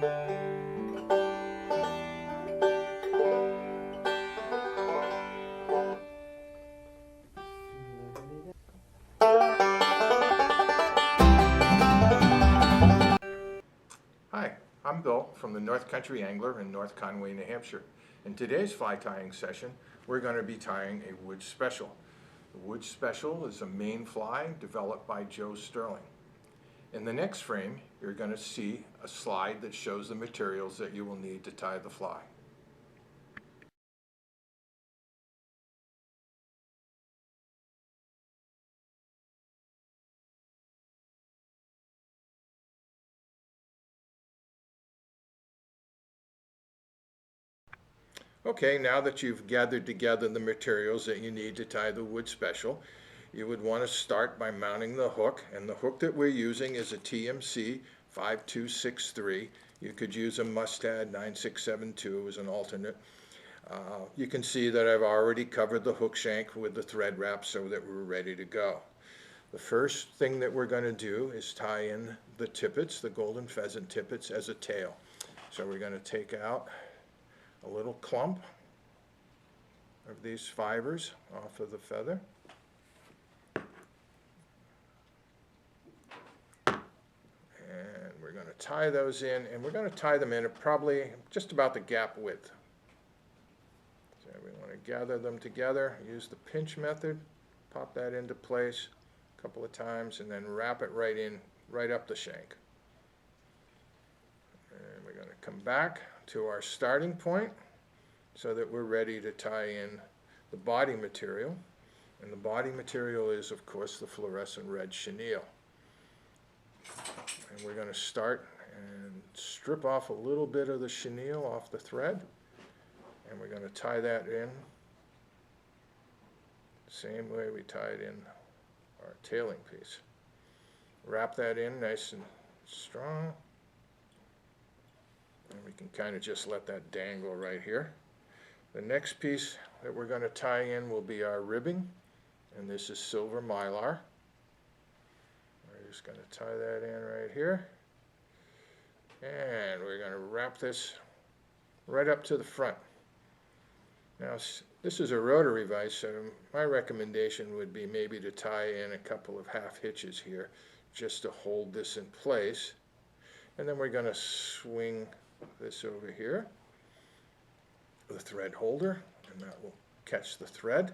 Hi, I'm Bill from the North Country Angler in North Conway, New Hampshire. In today's fly tying session, we're going to be tying a Wood Special. The Wood Special is a Maine fly developed by Joe Sterling. In the next frame, you're going to see a slide that shows the materials that you will need to tie the fly. Okay, now that you've gathered together the materials that you need to tie the Wood Special, you would want to start by mounting the hook, and the hook that we're using is a TMC 5263. You could use a Mustad 9672 as an alternate. You can see that I've already covered the hook shank with the thread wrap so that we're ready to go. The first thing that we're going to do is tie in the tippets, the golden pheasant tippets, as a tail. So we're going to take out a little clump of these fibers off of the feather. And we're going to tie those in, and we're going to tie them in at probably just about the gap width. So we want to gather them together, use the pinch method, pop that into place a couple of times, and then wrap it right in, right up the shank. And we're going to come back to our starting point so that we're ready to tie in the body material. And the body material is, of course, the fluorescent red chenille. And we're going to start and strip off a little bit of the chenille off the thread, and we're going to tie that in the same way we tied in our tailing piece. Wrap that in nice and strong, and we can kind of just let that dangle right here. The next piece that we're going to tie in will be our ribbing, and this is silver mylar. We're just going to tie that in right here, and we're going to wrap this right up to the front. Now, this is a rotary vise, so my recommendation would be maybe to tie in a couple of half hitches here just to hold this in place. And then we're going to swing this over here, the thread holder, and that will catch the thread.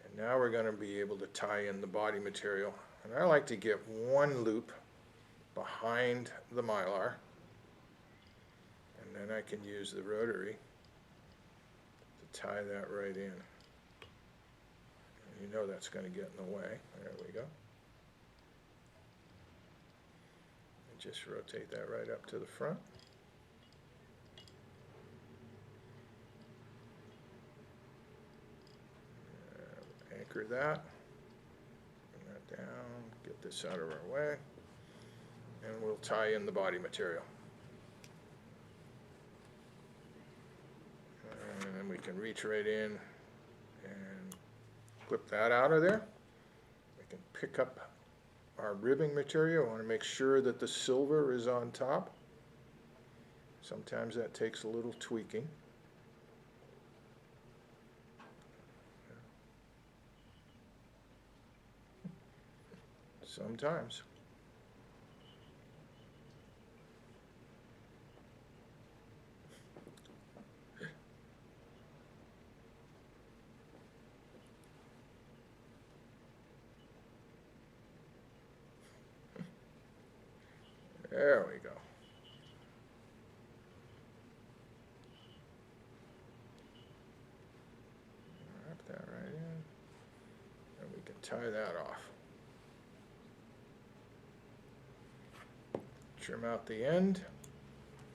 And now we're going to be able to tie in the body material. And I like to get one loop behind the mylar, and then I can use the rotary to tie that right in. And you know that's going to get in the way. There we go. And just rotate that right up to the front. Anchor that, bring that down, get this out of our way, and we'll tie in the body material. And then we can reach right in and clip that out of there. We can pick up our ribbing material. I want to make sure that the silver is on top. Sometimes that takes a little tweaking. Sometimes. There we go. Wrap that right in, and we can tie that off. Trim out the end.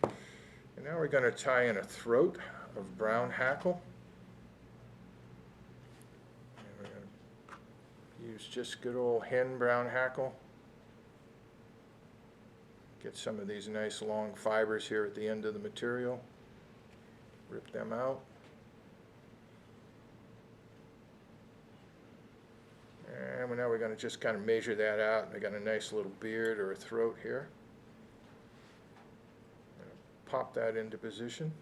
And now we're going to tie in a throat of brown hackle. And we're going to use just good old hen brown hackle. Get some of these nice long fibers here at the end of the material. Rip them out. And now we're going to just kind of measure that out. I got a nice little beard or a throat here. pop that into position.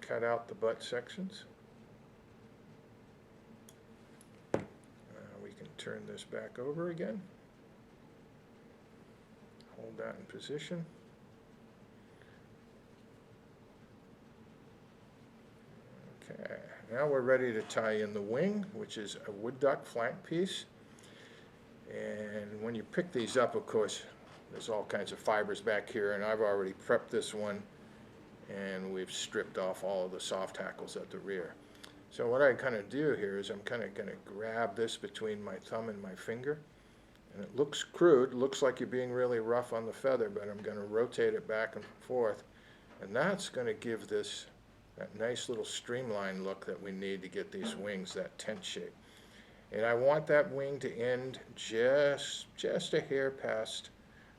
Cut out the butt sections. We can turn this back over again. Hold that in position. Okay, now we're ready to tie in the wing, which is a wood duck flank piece. And when you pick these up, of course, there's all kinds of fibers back here, and I've already prepped this one, and we've stripped off all of the soft hackles at the rear. So what I kind of do here is I'm kind of going to grab this between my thumb and my finger, and it looks crude, looks like you're being really rough on the feather, but I'm going to rotate it back and forth, and that's going to give this that nice little streamlined look that we need to get these wings that tent shape. And I want that wing to end just a hair past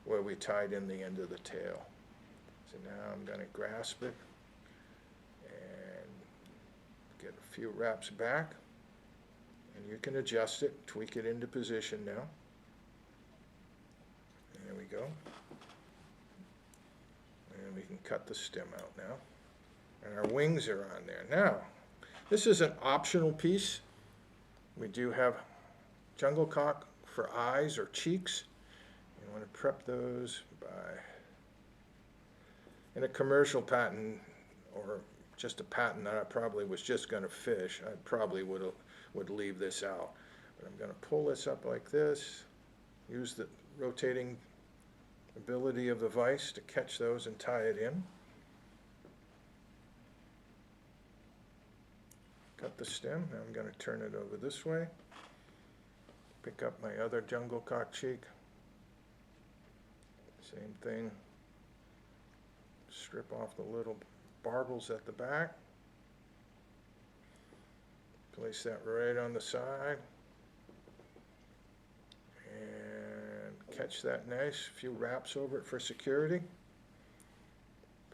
where we tied in the end of the tail. So now I'm going to grasp it and get a few wraps back, and you can adjust it, tweak it into position now. There we go. And we can cut the stem out now. And our wings are on there. Now, this is an optional piece. We do have jungle cock for eyes or cheeks. You want to prep those by, in a commercial pattern or just a pattern that I probably was just going to fish, I probably would leave this out. But I'm going to pull this up like this, use the rotating ability of the vise to catch those and tie it in. Cut the stem. Now I'm going to turn it over this way. Pick up my other jungle cock cheek. Same thing. Strip off the little barbels at the back. Place that right on the side. And catch that nice. A few wraps over it for security.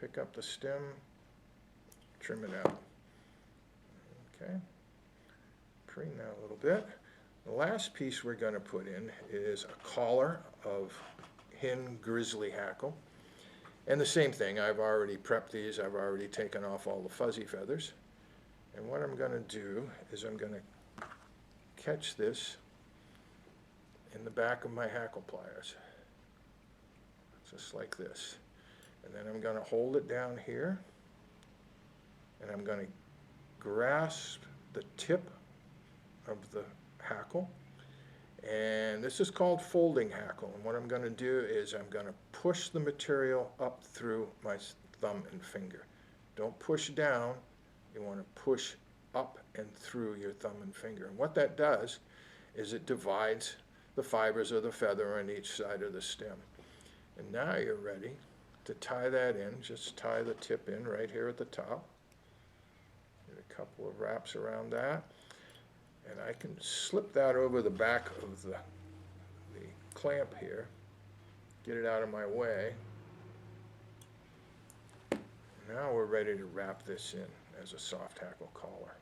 Pick up the stem. Trim it out. Okay, preen that a little bit. The last piece we're going to put in is a collar of hen grizzly hackle. And the same thing, I've already prepped these, I've already taken off all the fuzzy feathers. And what I'm going to do is I'm going to catch this in the back of my hackle pliers, just like this. And then I'm going to hold it down here, and I'm going to grasp the tip of the hackle, and this is called folding hackle. And what I'm going to do is I'm going to push the material up through my thumb and finger. Don't push down, you want to push up and through your thumb and finger. And what that does is it divides the fibers of the feather on each side of the stem. And now you're ready to tie that in. Just tie the tip in right here at the top. A couple of wraps around that, and I can slip that over the back of the clamp here, get it out of my way. Now we're ready to wrap this in as a soft hackle collar.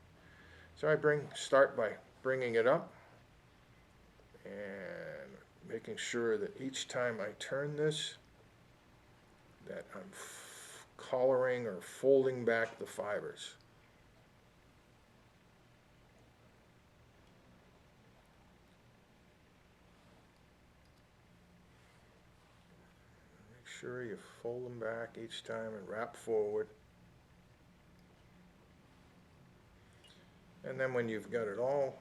So I start by bringing it up and making sure that each time I turn this that I'm collaring or folding back the fibers. Sure you fold them back each time and wrap forward. And then when you've got it all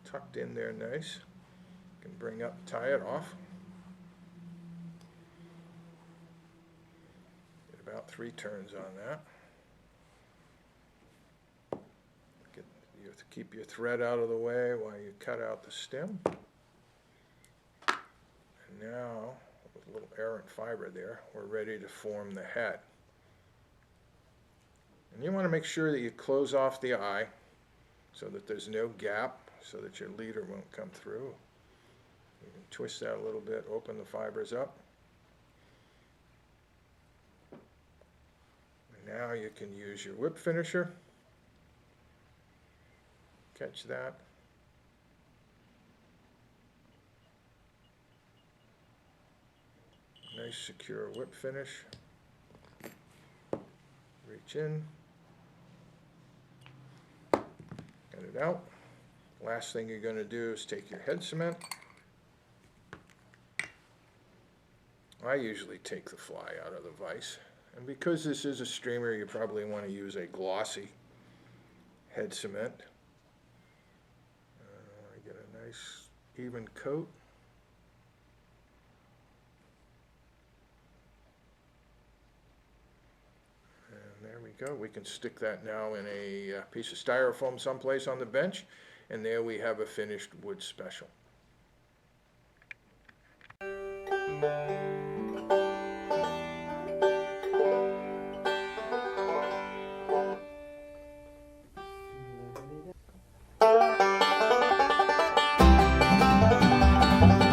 tucked in there nice, you can bring up, tie it off. Get about 3 turns on that. You have to keep your thread out of the way while you cut out the stem. And now, a little errant fiber there, we're ready to form the head. And you want to make sure that you close off the eye so that there's no gap, so that your leader won't come through. You can twist that a little bit, open the fibers up. And now you can use your whip finisher. Catch that. Nice secure whip finish. Reach in. Get it out. Last thing you're going to do is take your head cement. I usually take the fly out of the vise. And because this is a streamer, you probably want to use a glossy head cement. I get a nice even coat. And there we go. We can stick that now in a piece of styrofoam someplace on the bench. And there we have a finished wood special.